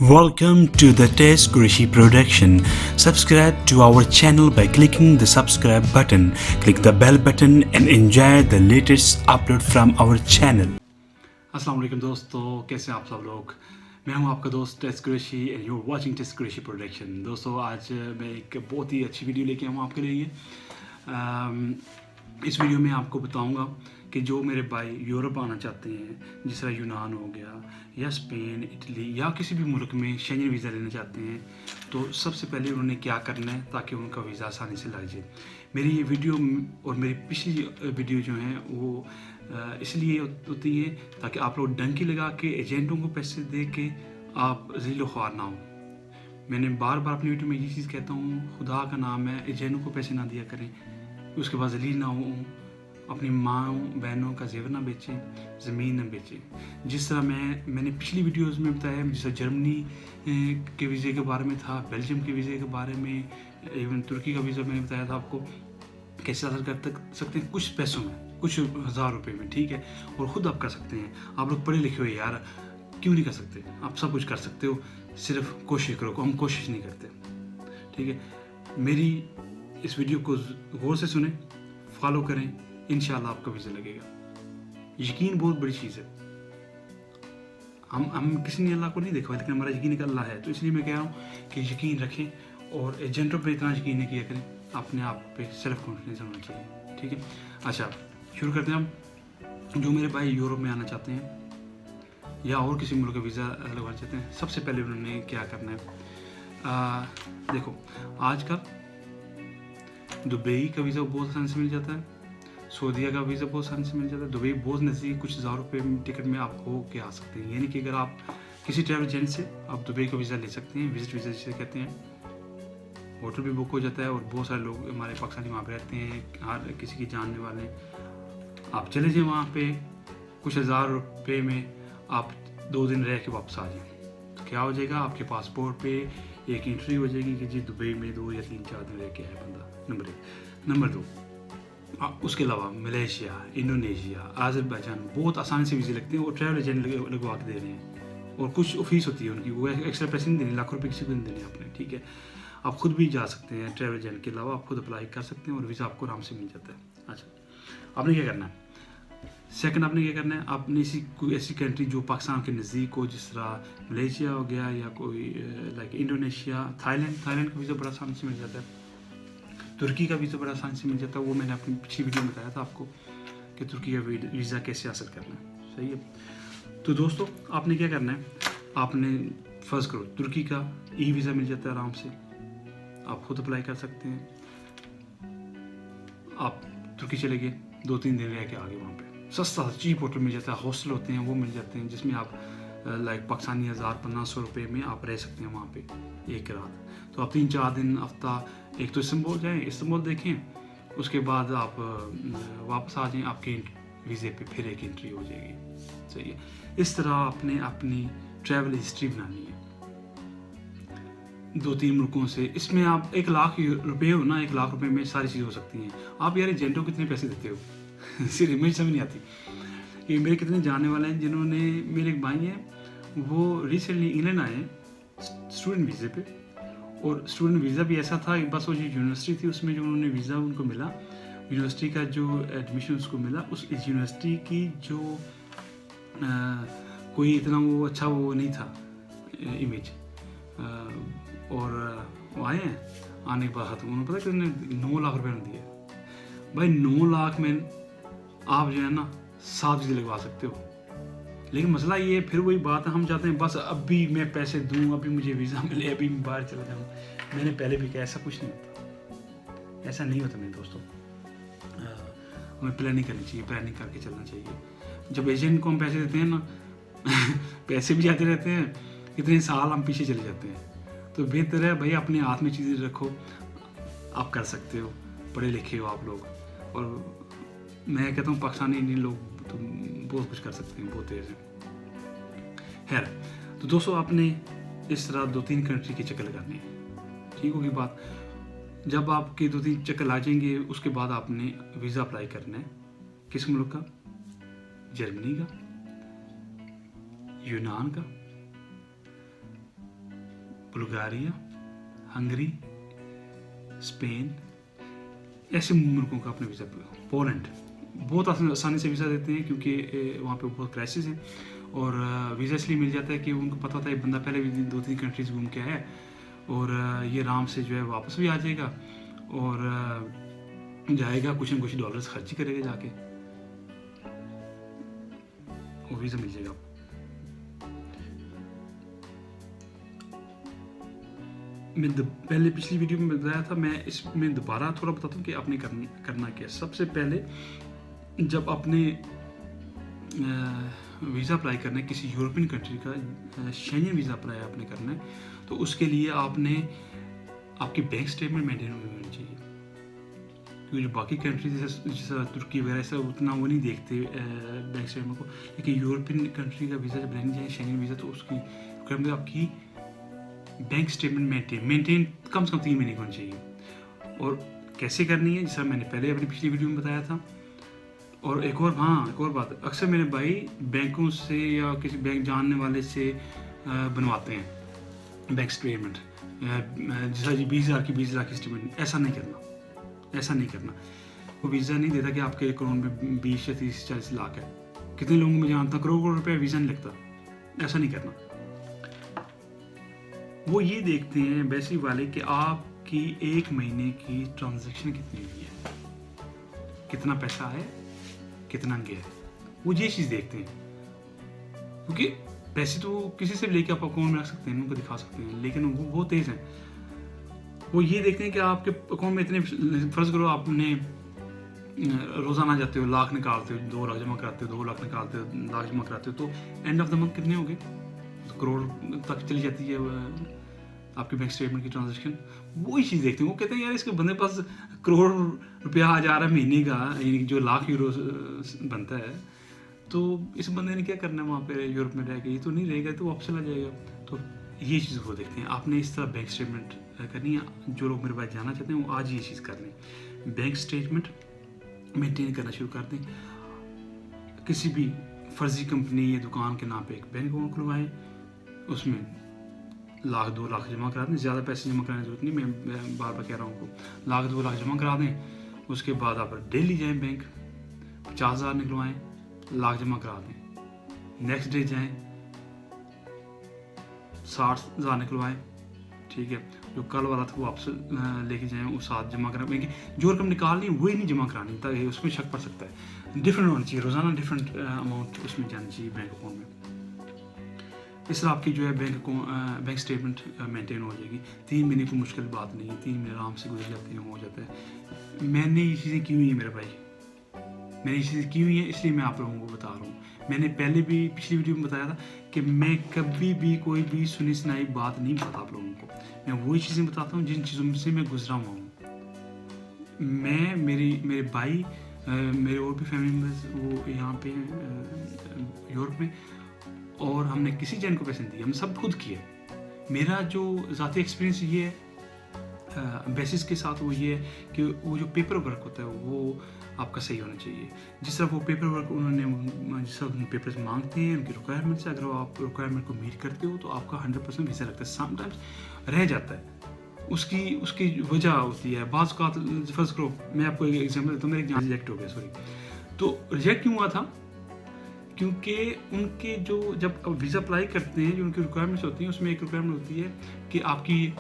Welcome to the Test Kurishi production. Subscribe to our channel by clicking the subscribe button. Click the bell button and enjoy the latest upload from our channel. अस्सलाम वालेकुम दोस्तों, कैसे हैं आप सब लोग। मैं हूं आपका दोस्त test Qureshi and you are watching test Qureshi production. दोस्तों आज मैं एक बहुत ही अच्छी वीडियो लेके आया हूं आपके लिए। इस वीडियो में आपको बताऊंगा कि जो मेरे भाई यूरोप आना चाहते हैं, जिस तरह यूनान हो गया या स्पेन, इटली या किसी भी मुल्क में शेंजन वीज़ा लेना चाहते हैं, तो सबसे पहले उन्होंने क्या करना है ताकि उनका वीज़ा आसानी से लग जाए। मेरी ये वीडियो और मेरी पिछली वीडियो जो हैं वो इसलिए होती है ताकि आप लोग डंकी लगा के एजेंटों को पैसे दे के आप ज़िलो ख्वार ना हो। मैंने बार बार अपनी वीडियो में ये चीज़ कहता हूँ, खुदा का नाम है, एजेंटों को पैसे ना दिया करें, उसके बाद जलील ना हो, अपनी माँ बहनों का जेवर ना बेचें, ज़मीन ना बेचें। जिस तरह मैंने पिछली वीडियोस में बताया, जैसे जर्मनी के वीज़े के बारे में था, बेल्जियम के वीज़े के बारे में, इवन तुर्की का वीज़ा मैंने बताया था आपको कैसे हासिल कर सकते हैं, कुछ पैसों में, कुछ हज़ार रुपये में, ठीक है। और ख़ुद आप कर सकते हैं। आप लोग पढ़े लिखे हो यार, क्यों नहीं कर सकते? आप सब कुछ कर सकते हो, सिर्फ कोशिश करो। हम कोशिश नहीं करते, ठीक है। मेरी इस वीडियो को गौर से सुने, फॉलो करें, इंशाल्लाह आपका वीज़ा लगेगा। यकीन बहुत बड़ी चीज़ है। हम किसी ने अल्लाह को नहीं देखा, लेकिन हमारा यकीन एक अल्लाह है। तो इसलिए मैं कह रहा हूँ कि यकीन रखें और एजेंटों पे इतना यकीन नहीं किया करें, अपने आप पे सेल्फ कॉन्फिडेंस होना चाहिए, ठीक है। अच्छा, शुरू करते हैं हम। जो मेरे भाई यूरोप में आना चाहते हैं या और किसी मुल्क का वीज़ा लगवाना चाहते हैं, सबसे पहले उन्होंने क्या करना है। देखो, आजकल दुबई का वीज़ा बहुत आसानी से मिल जाता है, सऊदीया का वीज़ा बहुत आसानी से मिल जाता है। दुबई बहुत नज़दीक, कुछ हज़ार रुपये टिकट में आप हो के आ सकते हैं। यानी कि अगर आप किसी ट्रैवल एजेंट से आप दुबई का वीज़ा ले सकते हैं, विजिट वीज़ा जिसे कहते हैं। होटल भी बुक हो जाता है और बहुत सारे लोग हमारे पाकिस्तानी वहाँ पे रहते हैं, हर किसी की जानने वाले। आप चले जाएँ वहाँ पे, कुछ हज़ार रुपये में आप 2 दिन रह के वापस आ जाएँ। तो क्या हो जाएगा, आपके पासपोर्ट पे एक एंट्री हो जाएगी कि जी दुबई में 2 या 3-4 दिन रह के आया बंदा। नंबर 1। नंबर 2, उसके अलावा मलेशिया, इंडोनेशिया, अज़रबैजान बहुत आसानी से वीज़े लगते हैं और ट्रैवल एजेंट लगवा के दे रहे हैं। और कुछ फीस होती है उनकी, वो एक्स्ट्रा पैसे नहीं देने, लाखों रुपये किसी को नहीं देने आपने, ठीक है। आप खुद भी जा सकते हैं, ट्रैवल एजेंट के अलावा आप खुद अप्लाई कर सकते हैं और वीज़ा आपको आराम से मिल जाता है। अच्छा, आपने क्या करना है? सेकंड, आपने क्या करना है, आपने कोई ऐसी कंट्री जो पाकिस्तान के नज़दीक हो, जिस तरह मलेशिया हो गया या कोई लाइक इंडोनेशिया, थाईलैंड का वीज़ा बड़ा आसानी से मिल जाता है। तुर्की का वीज़ा बड़ा आसानी से मिल जाता है। वो मैंने अपनी पिछली वीडियो में बताया था आपको कि तुर्की का वीज़ा कैसे हासिल करना है, सही है। तो दोस्तों, आपने क्या करना है, आपने फर्ज करो तुर्की का ई वीज़ा मिल जाता है आराम से, आप खुद अप्लाई कर सकते हैं। आप तुर्की चले गए, 2-3 दिन रह के आ गए, वहाँ पे सस्ता चीप होटल मिल जाता है, हॉस्टल होते हैं वो मिल जाते हैं, जिसमें आप लाइक पाकिस्तानी 1000-1500 रुपये में आप रह सकते हैं वहाँ पे एक रात। तो आप 3-4 दिन, हफ्ता, एक तो इस्तांबुल जाएँ, इस्तांबुल देखें, उसके बाद आप वापस आ जाएँ, आपके वीज़े पे फिर एक एंट्री हो जाएगी, सही है। इस तरह आपने अपनी ट्रैवल हिस्ट्री बनानी है 2-3 मुल्कों से। इसमें आप 1 लाख रुपये हो ना, 1 लाख रुपये में सारी चीज़ हो सकती हैं। आप यार एजेंटों को कितने पैसे देते हो? सिर्फ मुझे समझ नहीं आती। ये मेरे कितने जानने वाले हैं, जिन्होंने, मेरे एक भाई हैं, वो रिसेंटली इंग्लैंड आए हैं स्टूडेंट वीज़े पे। और स्टूडेंट वीज़ा भी ऐसा था कि बस वो जो यूनिवर्सिटी थी उसमें जो उन्होंने वीज़ा उनको मिला, यूनिवर्सिटी का जो एडमिशन उसको मिला, उस यूनिवर्सिटी की जो कोई इतना वो अच्छा वो नहीं था इमेज। और वो आए हैं, आने के बाद उन्होंने पता कितने 9 लाख रुपये दिए। भाई 9 लाख में आप जो है ना 7 वीज़े लगवा सकते हो। लेकिन मसला ये है, फिर वही बात है, हम चाहते हैं बस अभी मैं पैसे दूं, अभी मुझे वीज़ा मिले, अभी मैं बाहर चला जाऊं। मैंने पहले भी कहा, ऐसा कुछ नहीं होता, ऐसा नहीं होता मेरे दोस्तों। हमें प्लानिंग करनी चाहिए, प्लानिंग करके चलना चाहिए। जब एजेंट को हम पैसे देते हैं ना पैसे भी जाते रहते हैं, इतने साल हम पीछे चले जाते हैं। तो बेहतर है भाई, अपने हाथ में चीज़ें रखो, आप कर सकते हो, पढ़े लिखे हो आप लोग। और मैं कहता हूँ पाकिस्तानी लोग तो बहुत कुछ कर सकते हैं, बहुत तेज़ है। खैर, तो दोस्तों, आपने इस तरह 2-3 कंट्री के चक्कर लगाने हैं, ठीक होगी बात। जब आपके 2-3 चक्कर आ जाएंगे, उसके बाद आपने वीज़ा अप्लाई करना है। किस मुल्क का? जर्मनी का, यूनान का, बुल्गारिया, हंगरी, स्पेन, ऐसे मुल्कों का अपने वीज़ा। पोलैंड बहुत आसानी से वीज़ा देते हैं क्योंकि वहाँ पे बहुत क्राइसिस है, और वीज़ा इसलिए मिल जाता है कि उनको पता था ये बंदा पहले भी 2-3 कंट्रीज घूम के आया है, और ये आराम से जो है वापस भी आ जाएगा, और जाएगा कुछ ना कुछ डॉलर्स खर्च ही करेगा जाके, वो वीज़ा मिल जाएगा। मैं पहले पिछली वीडियो में बताया था, मैं इसमें दोबारा थोड़ा बताता हूँ कि आपने करना क्या। सबसे पहले जब आपने वीज़ा अप्लाई करना है किसी यूरोपियन कंट्री का, शेंजन वीज़ा अप्लाई आपने करना है, तो उसके लिए आपने आपकी बैंक स्टेटमेंट मेंटेन होनी चाहिए, क्योंकि जो बाकी कंट्रीज जैसे तुर्की वगैरह ऐसा उतना वो नहीं देखते बैंक स्टेटमेंट को, लेकिन यूरोपियन कंट्री का वीज़ा जब लेने जाए शेंजन वीज़ा, तो उसकी रिक्वायरमेंट आपकी बैंक स्टेटमेंट मेंटेन कम से कम 3 महीने की होनी चाहिए। और कैसे करनी है, जैसा मैंने पहले अपनी पिछली वीडियो में बताया था। और एक और बात, अक्सर मेरे भाई बैंकों से या किसी बैंक जानने वाले से बनवाते हैं बैंक स्टेटमेंट, जैसा जी 20,000 की 20 लाख की स्टेटमेंट। ऐसा नहीं करना। वो वीज़ा नहीं देता कि आपके अकाउंट में 20 या 30-40 लाख है। कितने लोगों में जानता, करोड़ रुपये वीज़ा नहीं लगता। ऐसा नहीं करना। वो ये देखते हैं बेसिक वाले कि आपकी 1 महीने की ट्रांजैक्शन कितनी हुई है, कितना पैसा है, कितना गया है, वो ये चीज़ देखते हैं। क्योंकि पैसे तो किसी से लेके आप अकाउंट में रख सकते हैं, उनको दिखा सकते हैं, लेकिन वो बहुत तेज़ हैं। वो ये देखते हैं कि आपके अकाउंट में इतने, फर्ज करो आपने रोज़ाना जाते हो, लाख निकालते हो, 2 लाख जमा कराते हो, 2 लाख निकालते हो, लाख जमा कराते हो, तो एंड ऑफ द मंथ कितने हो गए? तो करोड़ तक चली जाती है आपके बैंक स्टेटमेंट की ट्रांजैक्शन। वही चीज़ देखते हैं। वो कहते हैं यार इसके बंदे पास करोड़ रुपया आ जा रहा है महीने का, यानी जो लाख यूरो बनता है, तो इस बंदे ने क्या करना है वहाँ पे यूरोप में रह के? ये तो नहीं रहेगा, तो वापस चला जाएगा। तो ये चीज़ वो देखते हैं। आपने इस तरह बैंक स्टेटमेंट करनी है। जो लोग मेरे पास जाना चाहते हैं वो आज ये चीज़ कर लें, बैंक स्टेटमेंट मेंटेन करना शुरू कर दें। किसी भी फर्जी कंपनी या दुकान के नाम पे एक बैंक अकाउंट खुलवाएं, उसमें 1-2 लाख जमा करा दें। ज़्यादा पैसे जमा कराने की जरूरत नहीं, मैं बार बार कह रहा हूँ आपको। 1-2 लाख जमा करा दें। उसके बाद आप डेली जाएं बैंक, 50,000 निकलवाएं, लाख जमा करा दें। नेक्स्ट डे जाएं, 60,000 निकलवाएं, ठीक है। जो कल वाला था वो वापस लेके जाएं, वो 7 जमा करा। जो रकम निकालनी वही नहीं जमा करानी, ताकि उसमें शक पड़ सकता है। डिफरेंट होना चाहिए, रोज़ाना डिफरेंट अमाउंट उसमें जानी चाहिए बैंक अकाउंट में। इस तरह आपकी जो है बैंक स्टेटमेंट मेंटेन हो जाएगी। 3 महीने की मुश्किल बात नहीं है, 3 महीने आराम से गुजर जाते हैं, हो जाता है। मैंने ये चीज़ें की हुई हैं मेरे भाई, मैंने ये चीज़ें की हुई हैं, इसलिए मैं आप लोगों को बता रहा हूँ। मैंने पहले भी पिछली वीडियो में बताया था कि मैं कभी भी कोई भी सुनी सुनाई बात नहीं बताता आप लोगों को। मैं वही चीज़ें बताता हूँ जिन चीज़ों से मैं गुजरा हुआ हूँ। मैं मेरे भाई, मेरे और भी फैमिली मेम्बर्स वो यहाँ पे यूरोप में, और हमने किसी जन को पैसे नहीं दिए, हम सब खुद किए। मेरा जो ज़ाती एक्सपीरियंस ये है बेसिस के साथ, वो ये है कि वो जो पेपर वर्क होता है वो आपका सही होना चाहिए। जिस तरह वो पेपर वर्क उन्होंने, जिस तरह पेपर्स मांगते हैं, उनकी रिक्वायरमेंट से अगर आप रिक्वायरमेंट को मीट करते हो तो आपका 100% वीज़ा लगता है। समटाइम्स रह जाता है, उसकी वजह होती है। बाज़ का फर्ज करो, मैं आपको एक एग्जाम्पल देता हूँ। मेरा एग्जाम रिजेक्ट हो गया, सॉरी। तो रिजेक्ट क्यों हुआ था? क्योंकि उनके जो जब वीज़ा अप्लाई करते हैं, जो उनकी रिक्वायरमेंट्स होती हैं, उसमें एक रिक्वायरमेंट होती है कि आपकी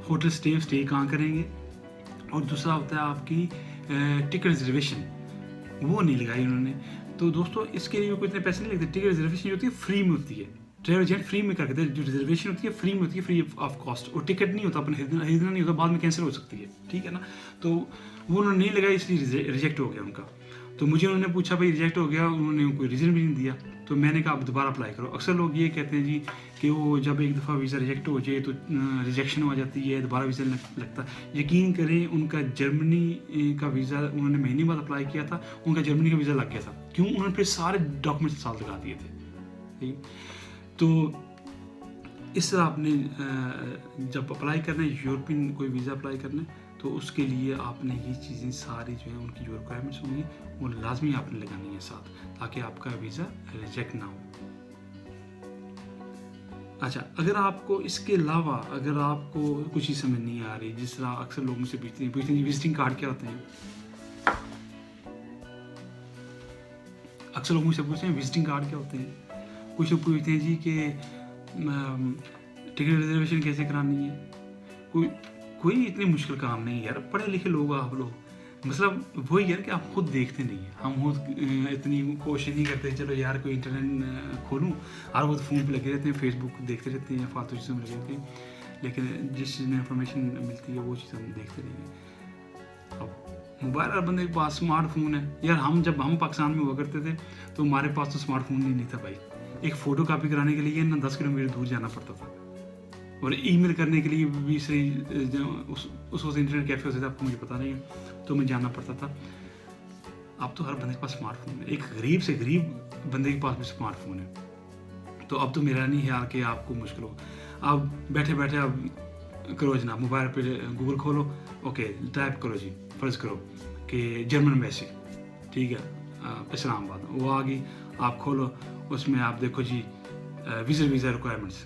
होटल स्टे कहाँ करेंगे, और दूसरा होता है आपकी टिकट रिजर्वेशन। वो नहीं लगाई उन्होंने। तो दोस्तों इसके लिए कोई इतने पैसे नहीं लगते। टिकट रिजर्वेशन होती है फ्री में होती है, ट्रैवल एजेंट फ्री में करके देते हैं। जो रिजर्वेशन होती है फ्री में होती है, फ्री ऑफ कॉस्ट। और टिकट नहीं होता, अपने खरीदना नहीं होता, बाद में कैंसिल हो सकती है, ठीक है ना। तो वो उन्होंने नहीं लगाई, इसलिए रिजेक्ट हो गया उनका। तो मुझे उन्होंने पूछा भाई रिजेक्ट हो गया, उन्होंने कोई रीज़न भी नहीं दिया। तो मैंने कहा आप दोबारा अप्लाई करो। अक्सर लोग ये कहते हैं जी कि वो जब एक दफ़ा वीज़ा रिजेक्ट हो जाए तो रिजेक्शन हो जाती है, दोबारा वीज़ा लगता है। यकीन करें, उनका जर्मनी का वीज़ा उन्होंने महीने बाद अप्लाई किया था, उनका जर्मनी का वीज़ा लग गया था। क्यों? उन्होंने फिर सारे डॉक्यूमेंट्स साथ लगा दिए थे, ठीक। तो इस तरह आपने जब अप्लाई करना है, यूरोपियन कोई वीज़ा अप्लाई करना है, तो उसके लिए आपने ये चीज़ें सारी जो है उनकी जो रिक्वायरमेंट्स होंगी वो लाजमी आपने लगानी है साथ, ताकि आपका वीज़ा रिजेक्ट ना हो। अच्छा, अगर आपको इसके अलावा अगर आपको कुछ ही समझ नहीं आ रही, जिस तरह अक्सर लोग मुझसे पूछते हैं विजिटिंग कार्ड क्या होते हैं। अक्सर लोग मुझसे पूछते हैं विजिटिंग कार्ड क्या होते हैं। कुछ लोग पूछते हैं जी कि टिकट रिजर्वेशन कैसे करानी है। कोई इतनी मुश्किल काम नहीं है यार, पढ़े लिखे लोग आप लोग, मतलब वही यार कि आप खुद देखते नहीं है। हम खुद इतनी कोशिश नहीं करते चलो यार कोई इंटरनेट खोलूँ, और वो फ़ोन पे लगे रहते हैं, फेसबुक देखते रहते हैं, फालतू चीज़ों में लगे रहते हैं, लेकिन जिस चीज़ में इंफॉर्मेशन मिलती है वो चीज़ हम देखते नहीं हैं। अब मोबाइल हर बंदे के पास स्मार्टफोन है यार। जब हम पाकिस्तान में हुआ करते थे तो हमारे पास तो स्मार्टफोन नहीं था भाई। एक फ़ोटो कापी कराने के लिए ना 10 किलोमीटर दूर जाना पड़ता था, और ईमेल करने के लिए भी सही उस वक्त इंटरनेट कैफे होते थे, आपको मुझे पता नहीं है, तो मैं जाना पड़ता था। अब तो हर बंदे के पास स्मार्टफोन है, एक गरीब से गरीब बंदे के पास भी स्मार्टफोन है। तो अब तो मेरा नहीं ख्याल कि आपको मुश्किल हो। आप बैठे बैठे आप करो जनाब, मोबाइल पे गूगल खोलो, ओके टाइप करो जी, फ़र्ज़ करो कि जर्मन एम्बेसी, ठीक है, इस्लामाबाद, वो आ गई। आप खोलो, उसमें आप देखो जी वीज़ा रिक्वायरमेंट्स,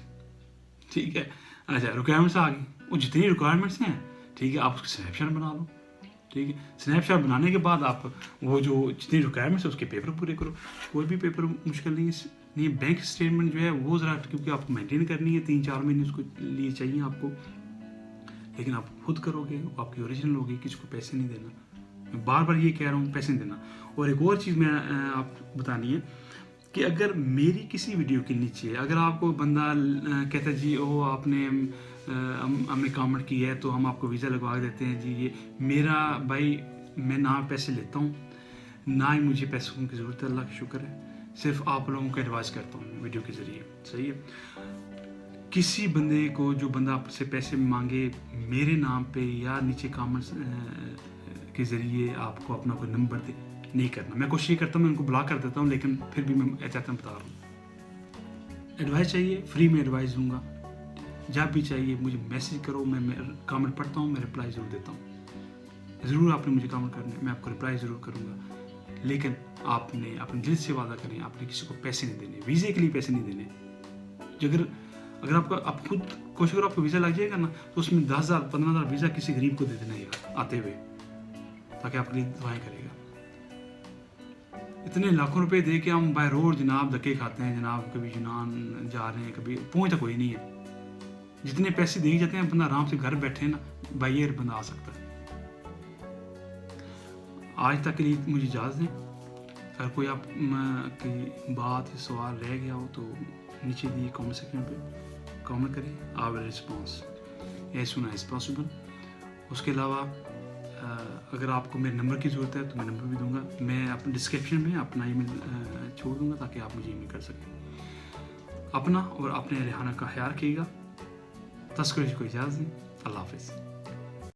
ठीक है। अच्छा, रिक्वायरमेंट्स आ गई, वो जितनी रिक्वायरमेंट्स हैं, ठीक है, आप उसका स्नैपशॉट बना लो, ठीक है। स्नैपशॉट बनाने के बाद आप वो जो जितनी रिक्वायरमेंट्स है उसके पेपर पूरे करो। कोई भी पेपर मुश्किल नहीं है। बैंक स्टेटमेंट जो है वो ज़रा, क्योंकि आपको मेंटेन करनी है, 3-4 महीने उसको लिए चाहिए आपको, लेकिन आप खुद करोगे, वो आपकी ओरिजिनल होगी, किसी को पैसे नहीं देना। मैं बार बार ये कह रहा हूँ, पैसे नहीं देना। और एक और चीज़ मैं आप बतानी है कि अगर मेरी किसी वीडियो के नीचे अगर आपको बंदा कहता है जी ओ आपने हमने कमेंट की है तो हम आपको वीज़ा लगवा देते हैं जी, ये मेरा भाई, मैं ना पैसे लेता हूँ ना ही मुझे पैसों की ज़रूरत है, अल्लाह का शुक्र है। सिर्फ आप लोगों को एडवाइस करता हूँ वीडियो के ज़रिए, सही है। किसी बंदे को, जो बंदा आपसे पैसे मांगे मेरे नाम पे या नीचे कमेंट्स के ज़रिए आपको अपना कोई नंबर दे, नहीं करना। मैं कोशिश करता हूँ, मैं उनको ब्लॉक कर देता हूँ, लेकिन फिर भी मैं एहतियातन बता रहा हूँ। एडवाइस चाहिए, फ्री में एडवाइस दूंगा। जब भी चाहिए मुझे मैसेज करो, मैं कमेंट पढ़ता हूँ, मैं रिप्लाई ज़रूर देता हूँ। ज़रूर आपने मुझे कमेंट करने, मैं आपको रिप्लाई ज़रूर करूँगा, लेकिन आपने अपने दिल से वादा करें, आपने किसी को पैसे नहीं देने, वीज़े के लिए पैसे नहीं देने। अगर आप खुद कोशिश करो, आपको वीज़ा लग जाएगा ना, तो उसमें 10,000 15,000 वीज़ा किसी गरीब को दे देना यार आते हुए, ताकि आपके लिए दुआएं करेगा। इतने लाखों रुपए दे के हम बाय रोड जनाब धक्के खाते हैं जनाब, कभी यूनान जा रहे हैं, कभी पहुँचता कोई नहीं है। जितने पैसे दिए जाते हैं, बंदा आराम से घर बैठे ना बाई एयर बंदा आ सकता है। आज तक के लिए मुझे इजाज़त दें। अगर कोई आप की बात या सवाल रह गया हो तो नीचे दिए कमेंट सेक्शन पे कमेंट करें, I will response as soon as possible. उसके अलावा अगर आपको मेरे नंबर की ज़रूरत है तो मैं नंबर भी दूंगा, मैं अपने डिस्क्रिप्शन में अपना ईमेल छोड़ दूंगा ताकि आप मुझे ईमेल कर सकें। अपना और अपने रिहाना का ख्याल रखिएगा। तस्करी को इजाज़त दें। अल्लाह हाफ़िज़।